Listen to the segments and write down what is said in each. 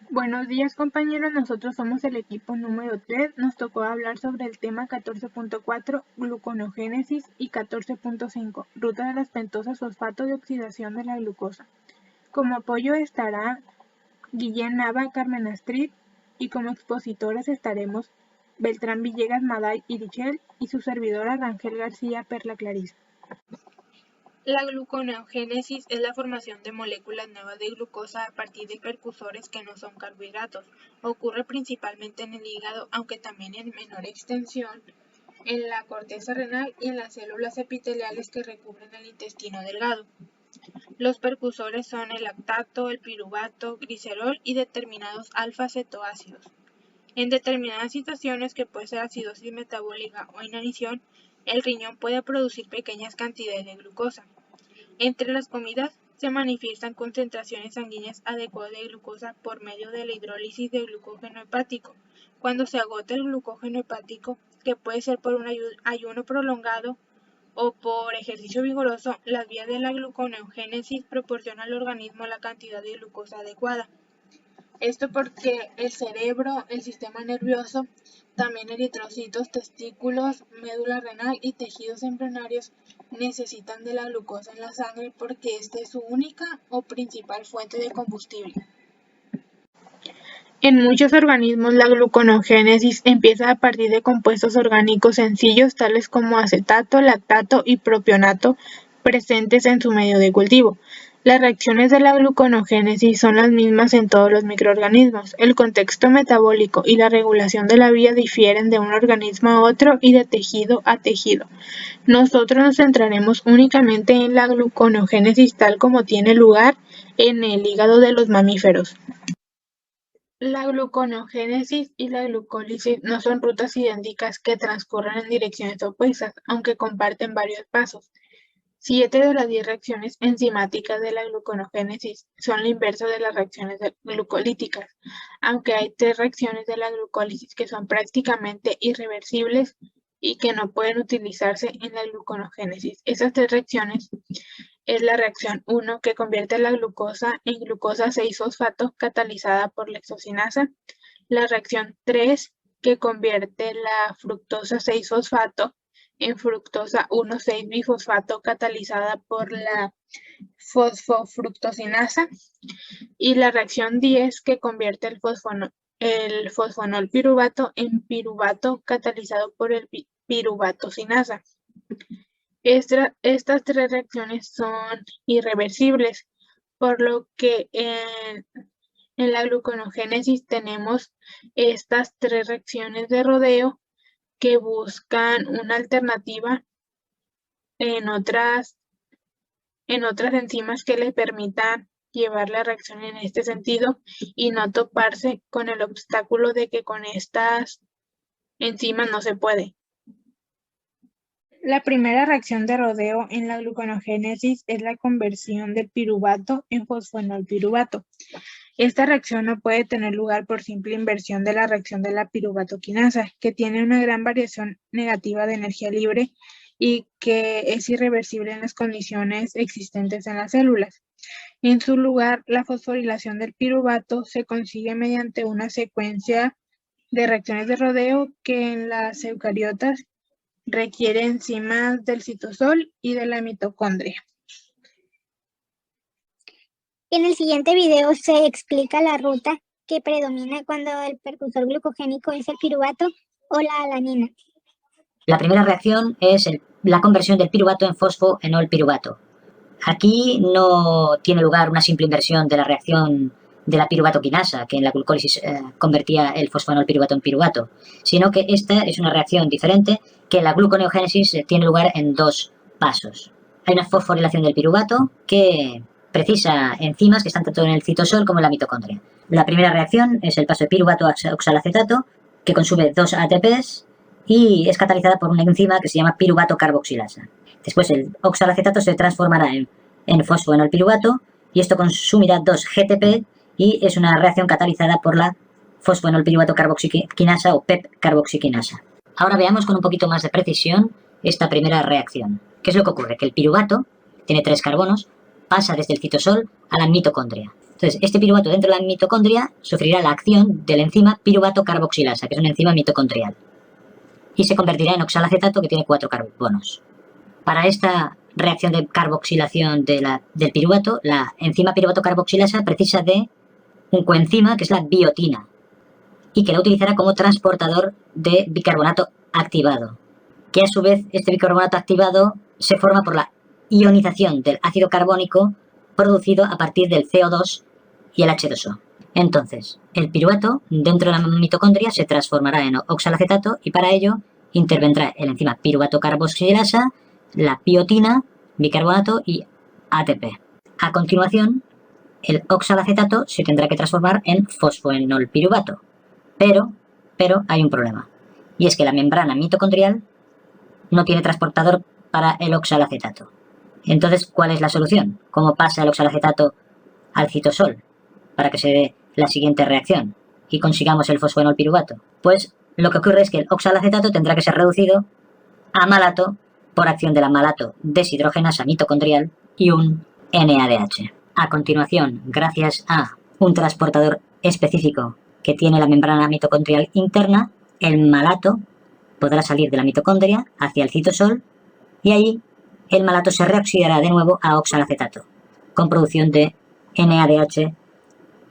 Buenos días compañeros, nosotros somos el equipo número 3, nos tocó hablar sobre el tema 14.4, gluconogénesis y 14.5, ruta de las pentosas fosfato de oxidación de la glucosa. Como apoyo estará Guillén Nava, Carmen Astrid, y como expositores estaremos Beltrán Villegas Maday Irichel y su servidora Rangel García Perla Clarisa. La gluconeogénesis es la formación de moléculas nuevas de glucosa a partir de precursores que no son carbohidratos. Ocurre principalmente en el hígado, aunque también en menor extensión en la corteza renal y en las células epiteliales que recubren el intestino delgado. Los precursores son el lactato, el piruvato, glicerol y determinados alfa-cetoácidos. En determinadas situaciones, que puede ser acidosis metabólica o inanición, el riñón puede producir pequeñas cantidades de glucosa. Entre las comidas se manifiestan concentraciones sanguíneas adecuadas de glucosa por medio de la hidrólisis de glucógeno hepático. Cuando se agota el glucógeno hepático, que puede ser por un ayuno prolongado o por ejercicio vigoroso, las vías de la gluconeogénesis proporcionan al organismo la cantidad de glucosa adecuada. Esto porque el cerebro, el sistema nervioso, también eritrocitos, testículos, médula renal y tejidos embrionarios necesitan de la glucosa en la sangre porque esta es su única o principal fuente de combustible. En muchos organismos la gluconeogénesis empieza a partir de compuestos orgánicos sencillos tales como acetato, lactato y propionato presentes en su medio de cultivo. Las reacciones de la gluconeogénesis son las mismas en todos los microorganismos. El contexto metabólico y la regulación de la vía difieren de un organismo a otro y de tejido a tejido. Nosotros nos centraremos únicamente en la gluconeogénesis tal como tiene lugar en el hígado de los mamíferos. La gluconeogénesis y la glucólisis no son rutas idénticas que transcurren en direcciones opuestas, aunque comparten varios pasos. 7 de las 10 reacciones enzimáticas de la gluconeogénesis son la inversa de las reacciones glucolíticas, aunque hay 3 reacciones de la glucólisis que son prácticamente irreversibles y que no pueden utilizarse en la gluconeogénesis. Esas 3 reacciones es la reacción 1, que convierte la glucosa en glucosa 6-fosfato catalizada por la hexocinasa, la reacción 3, que convierte la fructosa 6-fosfato en fructosa 1,6-bifosfato catalizada por la fosfofructosinasa, y la reacción 10, que convierte el fosfonol piruvato en piruvato catalizado por el piruvatosinasa. Estas 3 reacciones son irreversibles, por lo que en la gluconeogénesis tenemos estas 3 reacciones de rodeo que buscan una alternativa en otras enzimas que le permitan llevar la reacción en este sentido y no toparse con el obstáculo de que con estas enzimas no se puede. La primera reacción de rodeo en la gluconeogénesis es la conversión del piruvato en fosfonolpiruvato. Esta reacción no puede tener lugar por simple inversión de la reacción de la piruvatoquinasa, que tiene una gran variación negativa de energía libre y que es irreversible en las condiciones existentes en las células. En su lugar, la fosforilación del piruvato se consigue mediante una secuencia de reacciones de rodeo que en las eucariotas requiere enzimas del citosol y de la mitocondria. En el siguiente video se explica la ruta que predomina cuando el precursor glucogénico es el piruvato o la alanina. La primera reacción es la conversión del piruvato en fosfoenolpiruvato. Aquí no tiene lugar una simple inversión de la reacción de la piruvatoquinasa, que en la glucólisis convertía el fosfonolpiruvato en piruvato, sino que esta es una reacción diferente que la gluconeogénesis tiene lugar en 2 pasos. Hay una fosforilación del piruvato que precisa enzimas que están tanto en el citosol como en la mitocondria. La primera reacción es el paso de piruvato a oxalacetato, que consume 2 ATPs y es catalizada por una enzima que se llama piruvato carboxilasa. Después el oxalacetato se transformará en fosfoenolpiruvato y esto consumirá 2 GTP y es una reacción catalizada por la fosfoenolpiruvato carboxiquinasa o PEP carboxiquinasa. Ahora veamos con un poquito más de precisión esta primera reacción. ¿Qué es lo que ocurre? Que el piruvato tiene 3 carbonos, pasa desde el citosol a la mitocondria. Entonces, este piruvato dentro de la mitocondria sufrirá la acción de la enzima piruvato carboxilasa, que es una enzima mitocondrial, y se convertirá en oxalacetato, que tiene 4 carbonos. Para esta reacción de carboxilación del piruvato, la enzima piruvato carboxilasa precisa de un coenzima que es la biotina y que la utilizará como transportador de bicarbonato activado, que a su vez este bicarbonato activado se forma por la ionización del ácido carbónico producido a partir del CO2 y el H2O. Entonces, el piruvato dentro de la mitocondria se transformará en oxalacetato y para ello intervendrá el enzima piruvato carboxilasa, la biotina, bicarbonato y ATP. A continuación, el oxalacetato se tendrá que transformar en fosfoenolpiruvato. Pero hay un problema. Y es que la membrana mitocondrial no tiene transportador para el oxalacetato. Entonces, ¿cuál es la solución? ¿Cómo pasa el oxalacetato al citosol para que se dé la siguiente reacción y consigamos el fosfoenolpiruvato? Pues lo que ocurre es que el oxalacetato tendrá que ser reducido a malato por acción de la malato deshidrogenasa mitocondrial y un NADH. A continuación, gracias a un transportador específico que tiene la membrana mitocondrial interna, el malato podrá salir de la mitocondria hacia el citosol y ahí el malato se reoxidará de nuevo a oxalacetato, con producción de NADH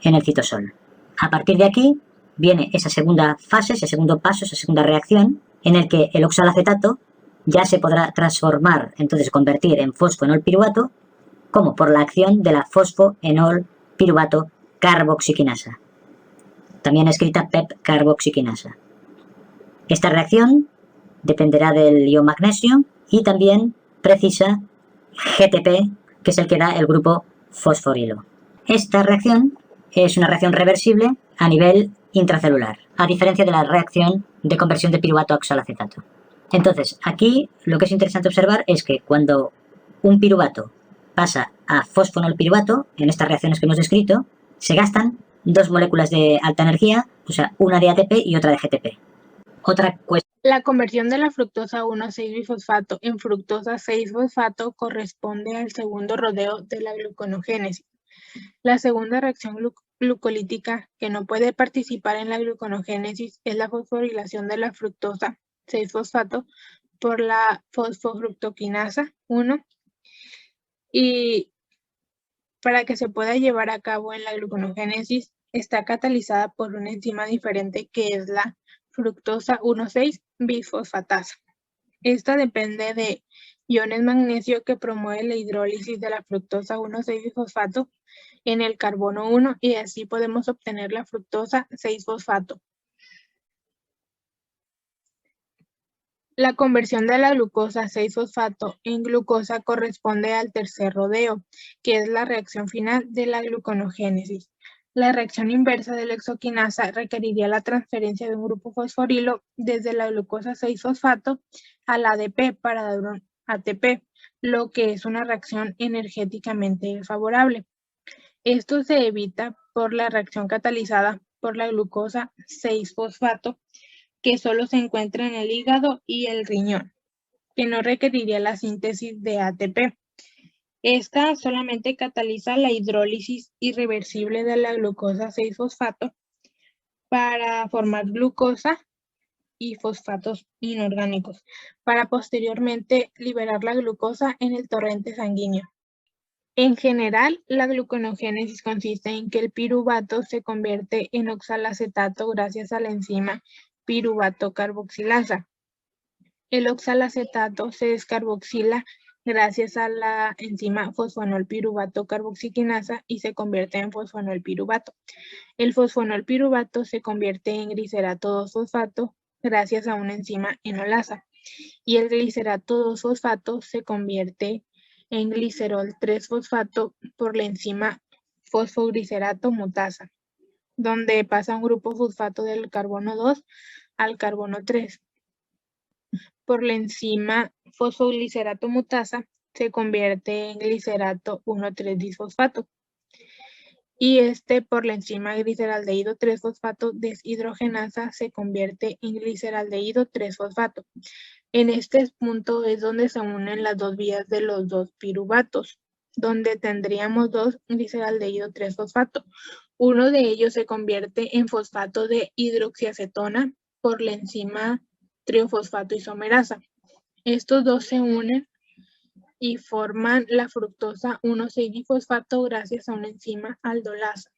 en el citosol. A partir de aquí viene esa segunda fase, ese segundo paso, esa segunda reacción, en el que el oxalacetato ya se podrá transformar, entonces convertir en fosfoenolpiruvato, como por la acción de la fosfoenolpiruvato carboxiquinasa, también escrita PEP carboxiquinasa. Esta reacción dependerá del ion magnesio y también precisa GTP, que es el que da el grupo fosforilo. Esta reacción es una reacción reversible a nivel intracelular, a diferencia de la reacción de conversión de piruvato a oxalacetato. Entonces, aquí lo que es interesante observar es que cuando un piruvato pasa a fosfonolpiruvato, en estas reacciones que hemos descrito, se gastan 2 moléculas de alta energía, o sea, una de ATP y otra de GTP. Otra cuestión. La conversión de la fructosa 1,6-bifosfato en fructosa 6-fosfato corresponde al segundo rodeo de la gluconogénesis. La segunda reacción glucolítica que no puede participar en la gluconogénesis es la fosforilación de la fructosa 6-fosfato por la fosfofructoquinasa 1 y para que se pueda llevar a cabo en la gluconogénesis está catalizada por una enzima diferente que es la fructosa 1,6-bifosfatasa. Esta depende de iones magnesio que promueve la hidrólisis de la fructosa 1,6-bifosfato en el carbono 1 y así podemos obtener la fructosa 6-fosfato. La conversión de la glucosa 6-fosfato en glucosa corresponde al tercer rodeo, que es la reacción final de la gluconogénesis. La reacción inversa de la hexoquinasa requeriría la transferencia de un grupo fosforilo desde la glucosa 6-fosfato al ADP para dar un ATP, lo que es una reacción energéticamente favorable. Esto se evita por la reacción catalizada por la glucosa 6-fosfato, que solo se encuentra en el hígado y el riñón, que no requeriría la síntesis de ATP. Esta solamente cataliza la hidrólisis irreversible de la glucosa 6-fosfato para formar glucosa y fosfatos inorgánicos, para posteriormente liberar la glucosa en el torrente sanguíneo. En general, la gluconogénesis consiste en que el piruvato se convierte en oxalacetato gracias a la enzima piruvato carboxilasa. El oxalacetato se descarboxila gracias a la enzima fosfonolpiruvato carboxiquinasa y se convierte en fosfonolpiruvato. El fosfonolpiruvato se convierte en glicerato 2-fosfato gracias a una enzima enolasa y el glicerato 2-fosfato se convierte en glicerol 3-fosfato por la enzima fosfoglicerato mutasa, donde pasa un grupo fosfato del carbono 2 al carbono 3. Por la enzima fosfoglicerato mutasa se convierte en glicerato 1,3-disfosfato. Y por la enzima gliceraldehído 3-fosfato deshidrogenasa se convierte en gliceraldehído 3-fosfato. En este punto es donde se unen las dos vías de los dos piruvatos. donde tendríamos 2 gliceraldehído 3-fosfato. Uno de ellos se convierte en fosfato de hidroxiacetona por la enzima triofosfato isomerasa. Estos dos se unen y forman la fructosa 1,6-difosfato gracias a una enzima aldolasa.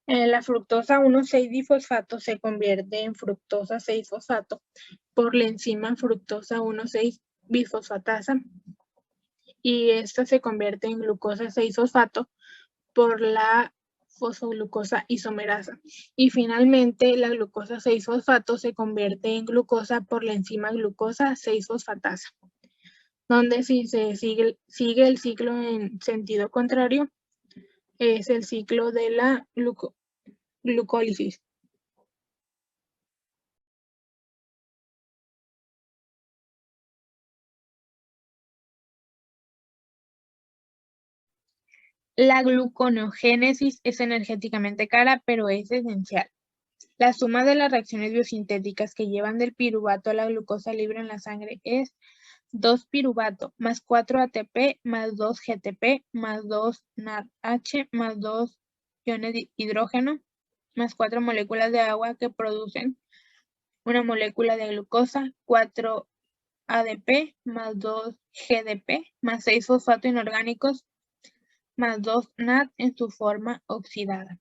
La fructosa 1,6-difosfato se convierte en fructosa 6-fosfato por la enzima fructosa 1,6-bisfosfatasa y esta se convierte en glucosa 6-fosfato por la fosfoglucosa isomerasa. Y finalmente la glucosa 6-fosfato se convierte en glucosa por la enzima glucosa 6-fosfatasa. Donde si se sigue el ciclo en sentido contrario, es el ciclo de la glucólisis. La gluconogénesis es energéticamente cara, pero es esencial. La suma de las reacciones biosintéticas que llevan del piruvato a la glucosa libre en la sangre es 2 piruvato más 4 ATP más 2 GTP más 2 NADH más 2 iones de hidrógeno más 4 moléculas de agua que producen una molécula de glucosa, 4 ADP más 2 GDP más 6 fosfato inorgánicos más 2 NAD en su forma oxidada.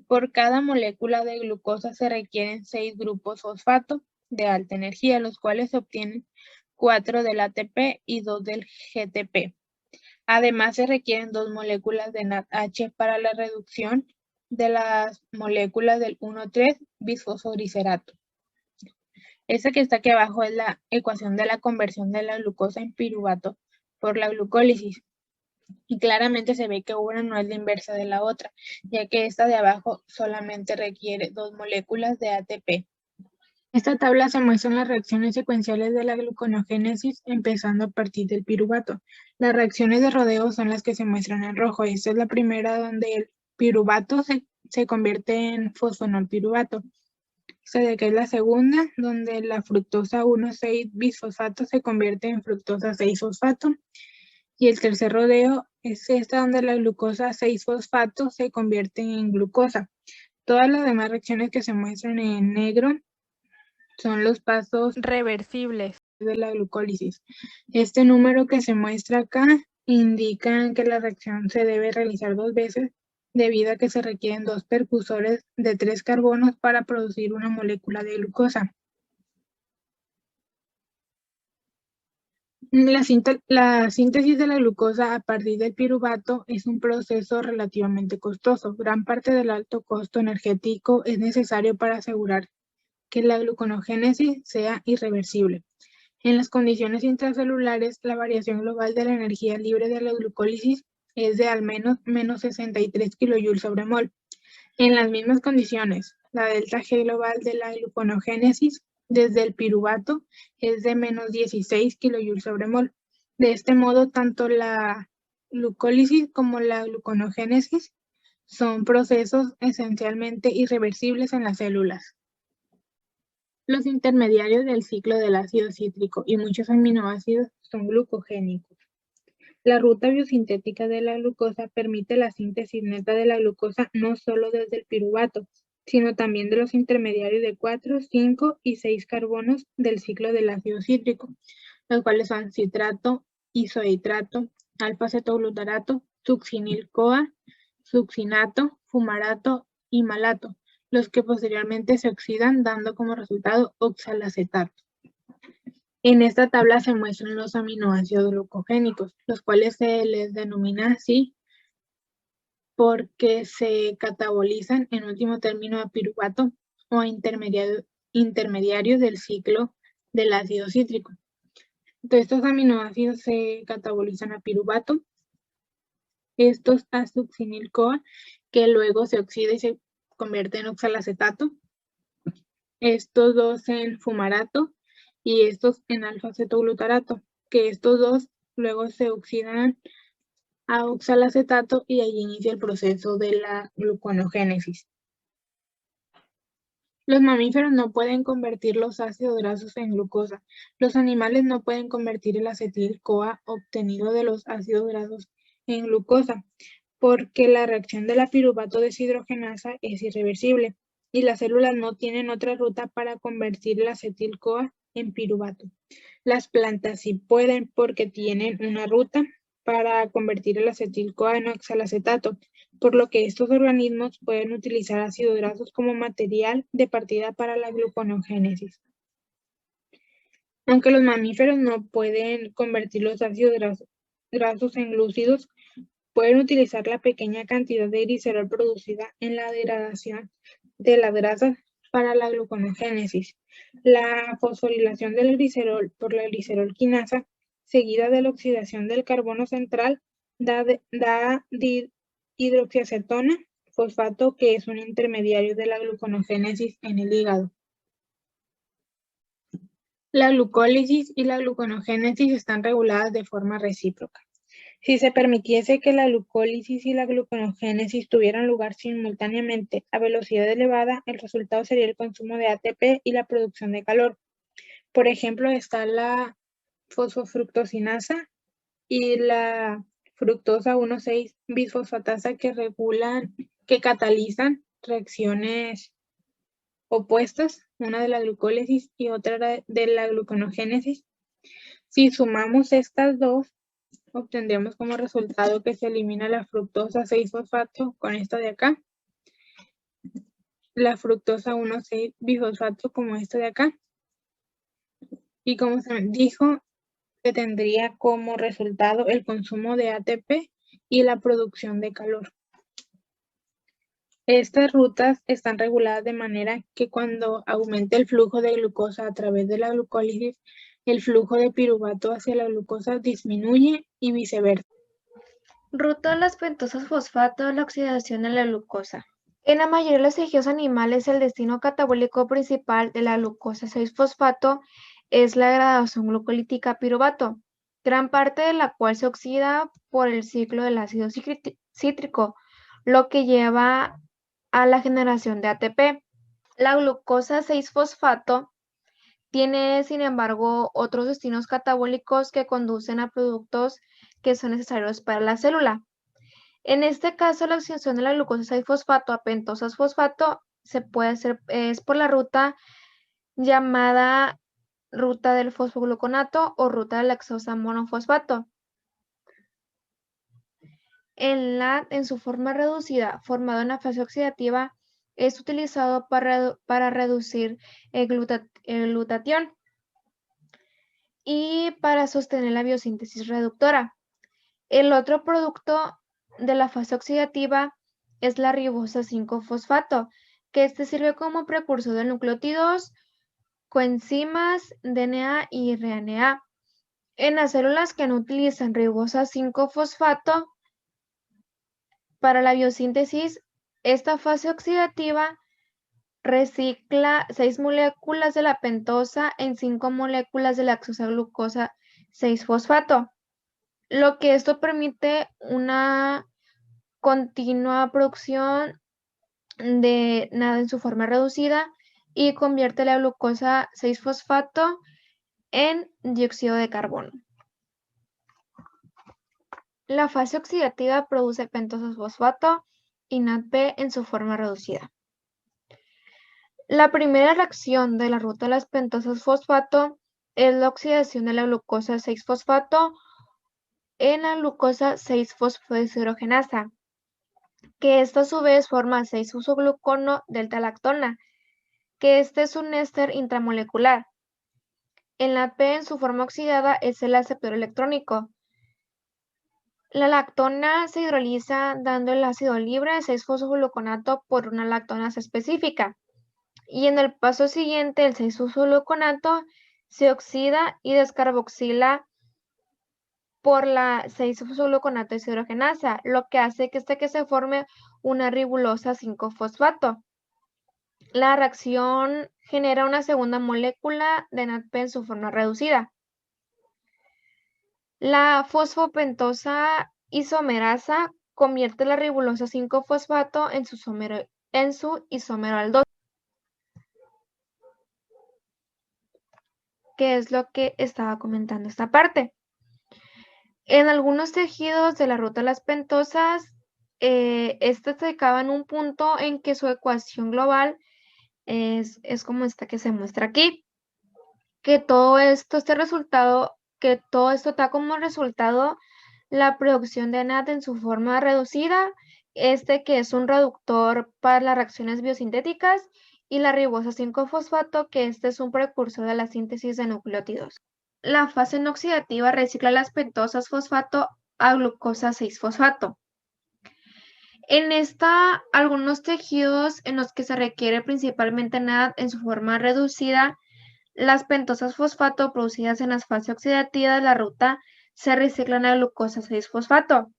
Por cada molécula de glucosa se requieren 6 grupos fosfato de alta energía, los cuales se obtienen 4 del ATP y 2 del GTP. Además, se requieren 2 moléculas de NADH para la reducción de las moléculas del 1,3-bisfosfoglicerato. Esta que está aquí abajo es la ecuación de la conversión de la glucosa en piruvato por la glucólisis. Y claramente se ve que una no es la inversa de la otra, ya que esta de abajo solamente requiere 2 moléculas de ATP. En esta tabla se muestran las reacciones secuenciales de la gluconogénesis, empezando a partir del piruvato. Las reacciones de rodeo son las que se muestran en rojo. Esta es la primera donde el piruvato se convierte en fosfonolpiruvato. Esta de acá es la segunda, donde la fructosa 1,6-bisfosfato se convierte en fructosa 6-fosfato. Y el tercer rodeo es esta donde la glucosa 6-fosfato se convierte en glucosa. Todas las demás reacciones que se muestran en negro son los pasos reversibles de la glucólisis. Este número que se muestra acá indica que la reacción se debe realizar 2 veces debido a que se requieren 2 precursores de 3 carbonos para producir una molécula de glucosa. La síntesis de la glucosa a partir del piruvato es un proceso relativamente costoso. Gran parte del alto costo energético es necesario para asegurar que la gluconogénesis sea irreversible. En las condiciones intracelulares, la variación global de la energía libre de la glucólisis es de al menos menos 63 kJ/mol. En las mismas condiciones, la delta G global de la gluconogénesis desde el piruvato es de menos 16 kJ/mol. De este modo, tanto la glucólisis como la gluconogénesis son procesos esencialmente irreversibles en las células. Los intermediarios del ciclo del ácido cítrico y muchos aminoácidos son glucogénicos. La ruta biosintética de la glucosa permite la síntesis neta de la glucosa no solo desde el piruvato, sino también de los intermediarios de 4, 5 y 6 carbonos del ciclo del ácido cítrico, los cuales son citrato, isohidrato, alfa-cetoglutarato, succinil-CoA, succinato, fumarato y malato, los que posteriormente se oxidan dando como resultado oxalacetato. En esta tabla se muestran los aminoácidos glucogénicos, los cuales se les denomina así porque se catabolizan en último término a piruvato o a intermediarios del ciclo del ácido cítrico. Entonces, estos aminoácidos se catabolizan a piruvato, estos a succinil-CoA, que luego se oxida y se convierte en oxalacetato, estos dos en fumarato y estos en alfa-cetoglutarato, que estos dos luego se oxidan a oxalacetato y allí inicia el proceso de la gluconogénesis. Los mamíferos no pueden convertir los ácidos grasos en glucosa. Los animales no pueden convertir el acetil-CoA obtenido de los ácidos grasos en glucosa, porque la reacción de la piruvato deshidrogenasa es irreversible y las células no tienen otra ruta para convertir el acetil-CoA en piruvato. Las plantas sí pueden porque tienen una ruta para convertir el acetil-CoA en oxalacetato, por lo que estos organismos pueden utilizar ácidos grasos como material de partida para la gluconeogénesis. Aunque los mamíferos no pueden convertir los ácidos grasos en glúcidos, pueden utilizar la pequeña cantidad de glicerol producida en la degradación de las grasas para la gluconeogénesis. La fosforilación del glicerol por la glicerol quinasa, seguida de la oxidación del carbono central, da hidroxiacetona, fosfato, que es un intermediario de la gluconeogénesis en el hígado. La glucólisis y la gluconeogénesis están reguladas de forma recíproca. Si se permitiese que la glucólisis y la gluconeogénesis tuvieran lugar simultáneamente a velocidad elevada, el resultado sería el consumo de ATP y la producción de calor. Por ejemplo, está la fosfofructosinasa y la fructosa 1,6-bisfosfatasa que catalizan reacciones opuestas, una de la glucólisis y otra de la gluconeogénesis. Si sumamos estas dos, obtendremos como resultado que se elimina la fructosa 6-fosfato con esta de acá, la fructosa 1,6-bifosfato como esta de acá, y como se dijo, se tendría como resultado el consumo de ATP y la producción de calor. Estas rutas están reguladas de manera que cuando aumenta el flujo de glucosa a través de la glucólisis, el flujo de piruvato hacia la glucosa disminuye y viceversa. Ruta de las pentosas fosfato, la oxidación de la glucosa. En la mayoría de los tejidos animales, el destino catabólico principal de la glucosa 6-fosfato es la degradación glucolítica a piruvato, gran parte de la cual se oxida por el ciclo del ácido cítrico, lo que lleva a la generación de ATP. La glucosa 6-fosfato tiene, sin embargo, otros destinos catabólicos que conducen a productos que son necesarios para la célula. En este caso, la oxidación de la glucosa 6-fosfato a pentosas fosfato se puede hacer por la ruta llamada ruta del fosfogluconato o ruta de laxosa monofosfato. El NAD en su forma reducida, formado en la fase oxidativa, es utilizado para reducir el glutatión y para sostener la biosíntesis reductora. El otro producto de la fase oxidativa es la ribosa 5-fosfato, que sirve como precursor de nucleótidos, coenzimas, DNA y RNA. En las células que no utilizan ribosa 5-fosfato para la biosíntesis, esta fase oxidativa recicla 6 moléculas de la pentosa en 5 moléculas de la glucosa 6-fosfato, lo que esto permite una continua producción de NAD en su forma reducida y convierte la glucosa 6-fosfato en dióxido de carbono. La fase oxidativa produce pentosas fosfato y NADP en su forma reducida. La primera reacción de la ruta de las pentosas fosfato es la oxidación de la glucosa 6-fosfato en la glucosa 6-fosfodeshidrogenasa, que esta a su vez forma 6-fosfoglucono delta-lactona, que este es un éster intramolecular. El NADP en su forma oxidada es el aceptor electrónico. La lactona se hidroliza dando el ácido libre de 6-fosfogluconato por una lactonasa específica. Y en el paso siguiente, el 6-fosfogluconato se oxida y descarboxila por la 6-fosfogluconato deshidrogenasa, lo que hace que se forme una ribulosa 5-fosfato. La reacción genera una segunda molécula de NADP en su forma reducida. La fosfopentosa isomerasa convierte la ribulosa 5-fosfato en su isómero aldol. que es lo que estaba comentando esta parte. En algunos tejidos de la ruta de las pentosas, estas se acaba en un punto en que su ecuación global es como esta que se muestra aquí, que todo esto da como resultado la producción de NAD en su forma reducida, que es un reductor para las reacciones biosintéticas, y la ribosa 5-fosfato, que es un precursor de la síntesis de nucleótidos. La fase no oxidativa recicla las pentosas fosfato a glucosa 6-fosfato. En algunos tejidos en los que se requiere principalmente NAD en su forma reducida, las pentosas fosfato producidas en la fase oxidativa de la ruta se reciclan a glucosa 6-fosfato.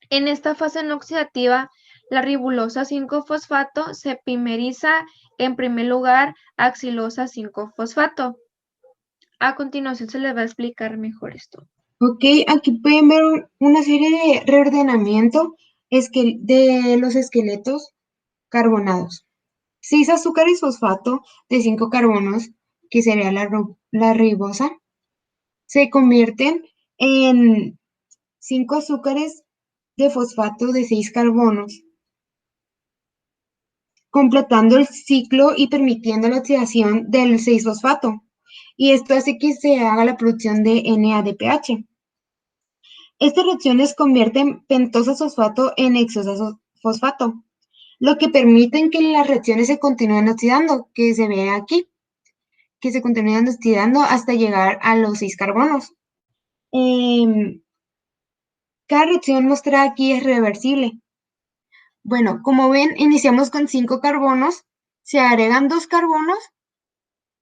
En esta fase no oxidativa, la ribulosa 5-fosfato se epimeriza en primer lugar a xilosa 5-fosfato. A continuación se les va a explicar mejor esto. Ok, aquí pueden ver una serie de reordenamiento de los esqueletos carbonados. 6 azúcares fosfato de 5 carbonos, que sería la ribosa, se convierten en 5 azúcares de fosfato de 6 carbonos, completando el ciclo y permitiendo la oxidación del 6-fosfato. Y esto hace que se haga la producción de NADPH. Estas reacciones convierten pentosa fosfato en hexosa fosfato, lo que permite que las reacciones se continúen oxidando, que se ve aquí, que se continúan oxidando hasta llegar a los 6 carbonos. Cada reacción mostrada aquí es reversible. Bueno, como ven, iniciamos con 5 carbonos, se agregan 2 carbonos,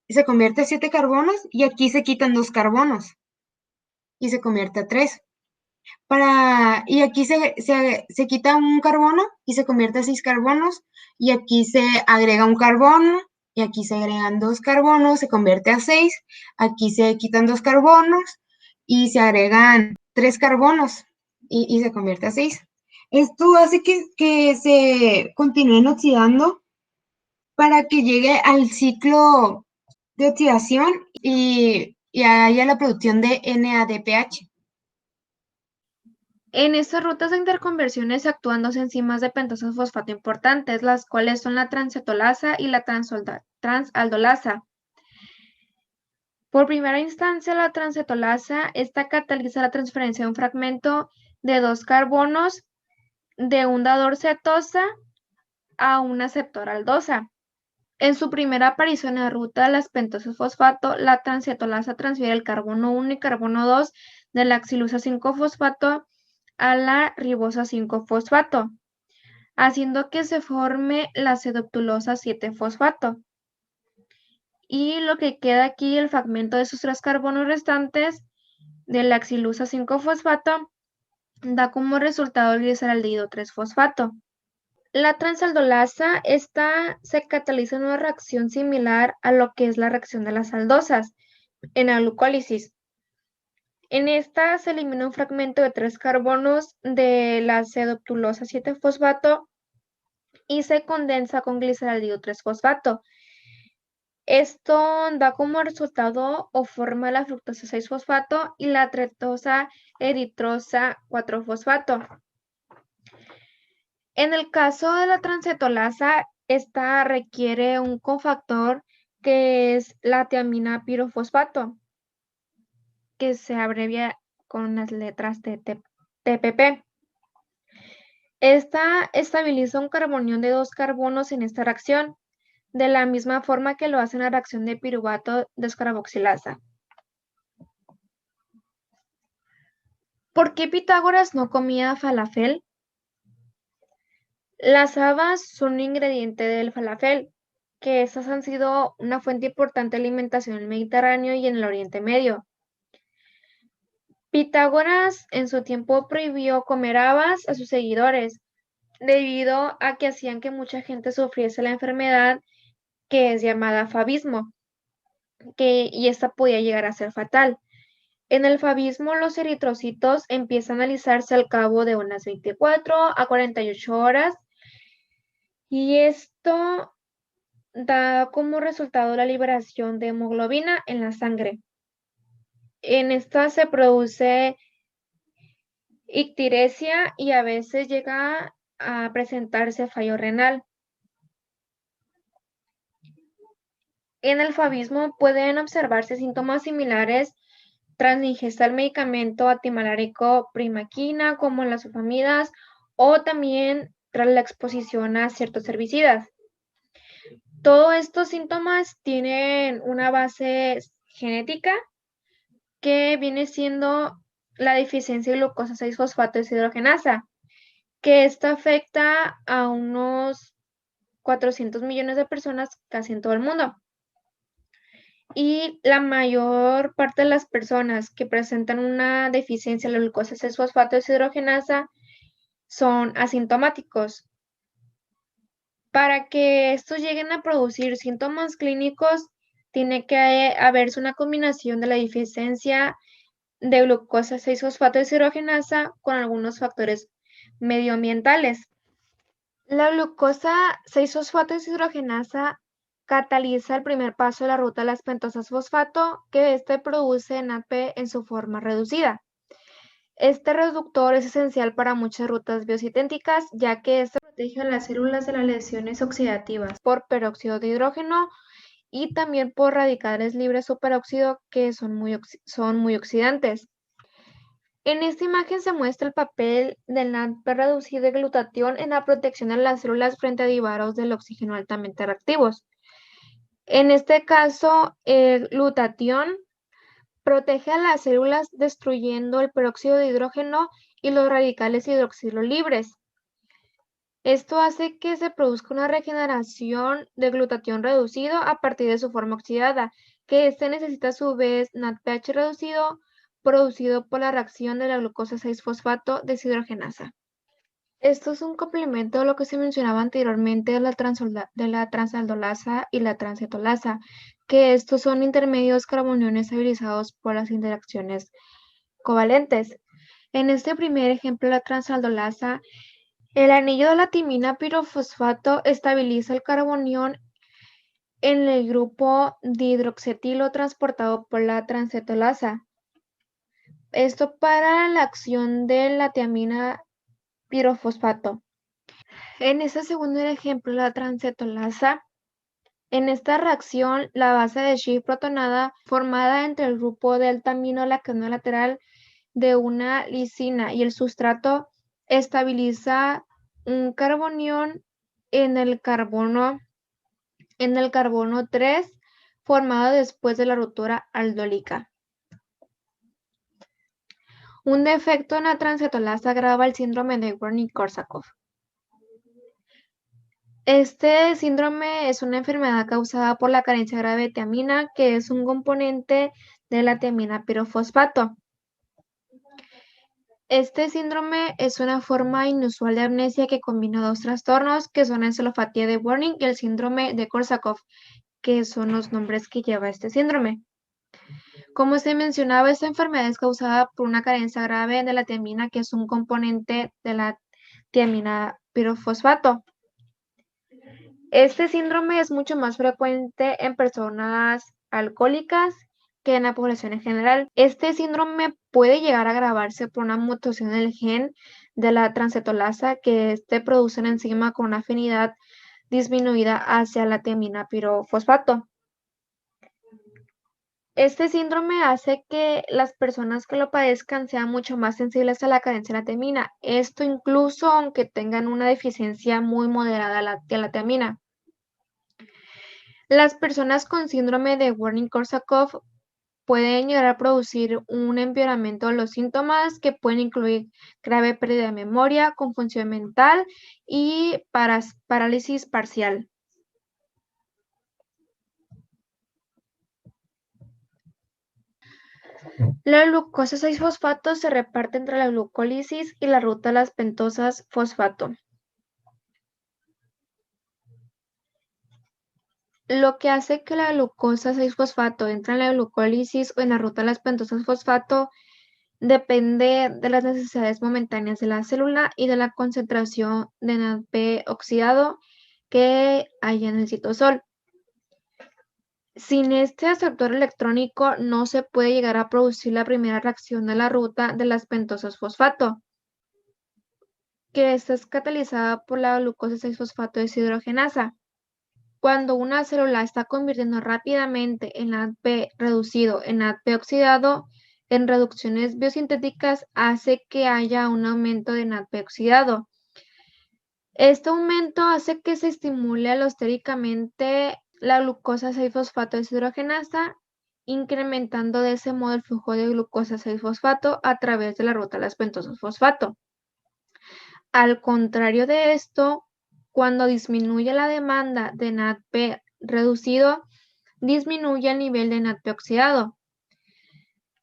se convierte a 7 carbonos y aquí se quitan 2 carbonos y se convierte a 3. Y aquí se quita un carbono y se convierte a 6 carbonos y aquí se agrega un carbono y aquí se agregan 2 carbonos, se convierte a 6, aquí se quitan 2 carbonos y se agregan 3 carbonos y se convierte a 6. Esto hace que se continúen oxidando para que llegue al ciclo de oxidación y haya la producción de NADPH. En estas rutas de interconversiones actúan dos enzimas de pentosas fosfato importantes, las cuales son la transcetolasa y la transaldolasa. Por primera instancia, la transcetolasa, esta cataliza la transferencia de un fragmento de 2 carbonos de un dador cetosa a una aceptor aldosa. En su primera aparición en la ruta de las pentosas fosfato, la transcetolasa transfiere el carbono 1 y carbono 2 de la xilusa 5-fosfato a la ribosa 5-fosfato, haciendo que se forme la C-deoctulosa 7-fosfato. Y lo que queda aquí, el fragmento de esos 3 carbonos restantes de la xilusa 5-fosfato, da como resultado el gliceraldehído 3-fosfato. La transaldolasa, se cataliza en una reacción similar a lo que es la reacción de las aldosas en la glucólisis. En esta se elimina un fragmento de 3 carbonos de la C-deoctulosa 7-fosfato y se condensa con gliceraldehído 3-fosfato. Esto da como resultado o forma la fructosa 6-fosfato y la tretosa eritrosa 4-fosfato. En el caso de la transcetolasa, esta requiere un cofactor que es la tiamina pirofosfato, que se abrevia con las letras TPP. Esta estabiliza un carbonión de 2 carbonos en esta reacción, de la misma forma que lo hace en la reacción de piruvato descarboxilasa. ¿Por qué Pitágoras no comía falafel? Las habas son un ingrediente del falafel, que estas han sido una fuente importante de alimentación en el Mediterráneo y en el Oriente Medio. Pitágoras en su tiempo prohibió comer habas a sus seguidores, debido a que hacían que mucha gente sufriese la enfermedad que es llamada fabismo, y esta podía llegar a ser fatal. En el fabismo, los eritrocitos empiezan a alisarse al cabo de unas 24 a 48 horas, y esto da como resultado la liberación de hemoglobina en la sangre. En esta se produce ictiresia y a veces llega a presentarse fallo renal. En el favismo pueden observarse síntomas similares tras la ingesta del medicamento antimalárico primaquina, como las sulfamidas, o también tras la exposición a ciertos herbicidas. Todos estos síntomas tienen una base genética que viene siendo la deficiencia de glucosa 6-fosfato deshidrogenasa, que esta afecta a unos 400 millones de personas casi en todo el mundo. Y la mayor parte de las personas que presentan una deficiencia de la glucosa 6-fosfato deshidrogenasa son asintomáticos. Para que estos lleguen a producir síntomas clínicos, tiene que haberse una combinación de la deficiencia de glucosa 6-fosfato deshidrogenasa con algunos factores medioambientales. La glucosa 6-fosfato deshidrogenasa cataliza el primer paso de la ruta de las pentosas fosfato, que este produce NADP en su forma reducida. Este reductor es esencial para muchas rutas biosintéticas, ya que este protege a las células de las lesiones oxidativas por peróxido de hidrógeno y también por radicales libres superóxido que son muy oxidantes. En esta imagen se muestra el papel del NADP reducido de glutatión en la protección de las células frente a derivados del oxígeno altamente reactivos. En este caso, el glutatión protege a las células destruyendo el peróxido de hidrógeno y los radicales hidroxilo libres. Esto hace que se produzca una regeneración de glutatión reducido a partir de su forma oxidada, que este necesita a su vez NADPH reducido producido por la reacción de la glucosa 6-fosfato deshidrogenasa. Esto es un complemento de lo que se mencionaba anteriormente de la transaldolasa y la transcetolasa, que estos son intermedios carboniones estabilizados por las interacciones covalentes. En este primer ejemplo, la transaldolasa, el anillo de la timina pirofosfato estabiliza el carbonión en el grupo dihidroxetilo transportado por la transcetolasa. Esto para la acción de la tiamina pirofosfato. En este segundo ejemplo, la transcetolasa, en esta reacción, la base de Schiff protonada formada entre el grupo delta amino lateral de una lisina y el sustrato estabiliza un carbonión en el carbono 3 formado después de la ruptura aldólica. Un defecto en la transcetolasa agrava el síndrome de Wernicke-Korsakoff. Este síndrome es una enfermedad causada por la carencia grave de tiamina, que es un componente de la tiamina pirofosfato. Este síndrome es una forma inusual de amnesia que combina dos trastornos, que son la encefalopatía de Wernicke y el síndrome de Korsakoff, que son los nombres que lleva este síndrome. Como se mencionaba, esta enfermedad es causada por una carencia grave de la tiamina, que es un componente de la tiamina pirofosfato. Este síndrome es mucho más frecuente en personas alcohólicas que en la población en general. Este síndrome puede llegar a agravarse por una mutación del gen de la transcetolasa, que produce una enzima con una afinidad disminuida hacia la tiamina pirofosfato. Este síndrome hace que las personas que lo padezcan sean mucho más sensibles a la carencia de la tiamina. Esto incluso aunque tengan una deficiencia muy moderada de la tiamina. Las personas con síndrome de Wernicke-Korsakoff pueden llegar a producir un empeoramiento de los síntomas que pueden incluir grave pérdida de memoria, confusión mental y parálisis parcial. La glucosa 6-fosfato se reparte entre la glucólisis y la ruta de las pentosas fosfato. Lo que hace que la glucosa 6-fosfato entre en la glucólisis o en la ruta de las pentosas fosfato depende de las necesidades momentáneas de la célula y de la concentración de NADP oxidado que hay en el citosol. Sin este aceptor electrónico no se puede llegar a producir la primera reacción de la ruta de las pentosas fosfato, que esta es catalizada por la glucosa 6-fosfato deshidrogenasa. Cuando una célula está convirtiendo rápidamente el NADP reducido en NADP oxidado, en reducciones biosintéticas hace que haya un aumento de NADP oxidado. Este aumento hace que se estimule alostéricamente la glucosa 6-fosfato deshidrogenasa, incrementando de ese modo el flujo de glucosa 6-fosfato a través de la ruta de las pentosas fosfato. Al contrario de esto, cuando disminuye la demanda de NADP reducido, disminuye el nivel de NADP oxidado.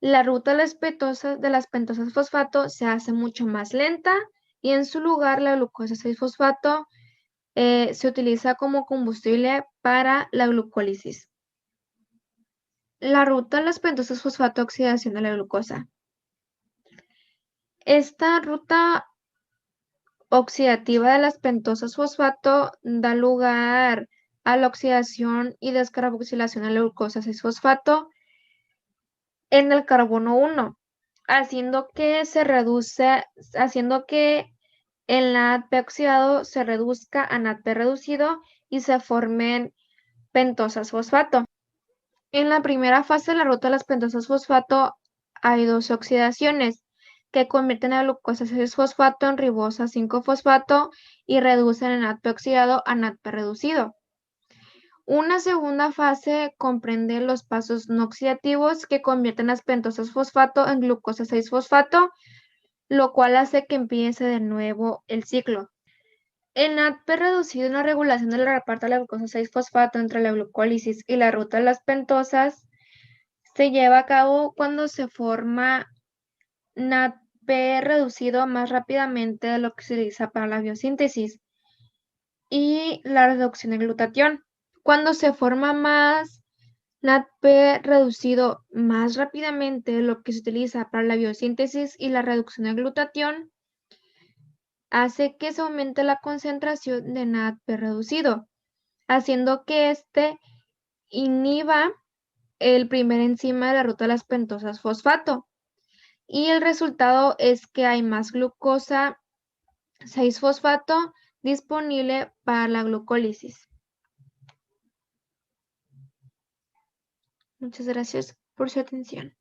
La ruta de las pentosas fosfato se hace mucho más lenta y en su lugar la glucosa 6-fosfato se utiliza como combustible para la glucólisis. La ruta de las pentosas fosfato oxidación de la glucosa. Esta ruta oxidativa de las pentosas fosfato da lugar a la oxidación y descarboxilación de la glucosa 6-fosfato en el carbono 1, haciendo que el NADP oxidado se reduzca a NADP reducido y se formen pentosas fosfato. En la primera fase de la ruta de las pentosas fosfato hay dos oxidaciones que convierten la glucosa 6-fosfato en ribosa 5-fosfato y reducen el NADP oxidado a NADP reducido. Una segunda fase comprende los pasos no oxidativos que convierten las pentosas fosfato en glucosa 6-fosfato, lo cual hace que empiece de nuevo el ciclo. El NADP reducido en la regulación del reparto de la glucosa 6-fosfato entre la glucólisis y la ruta de las pentosas se lleva a cabo cuando se forma NADP reducido más rápidamente de lo que se utiliza para la biosíntesis y la reducción de glutatión. Cuando se forma más NADP reducido más rápidamente de lo que se utiliza para la biosíntesis y la reducción de glutatión, hace que se aumente la concentración de NADP reducido, haciendo que éste inhiba el primer enzima de la ruta de las pentosas fosfato. Y el resultado es que hay más glucosa 6-fosfato disponible para la glucólisis. Muchas gracias por su atención.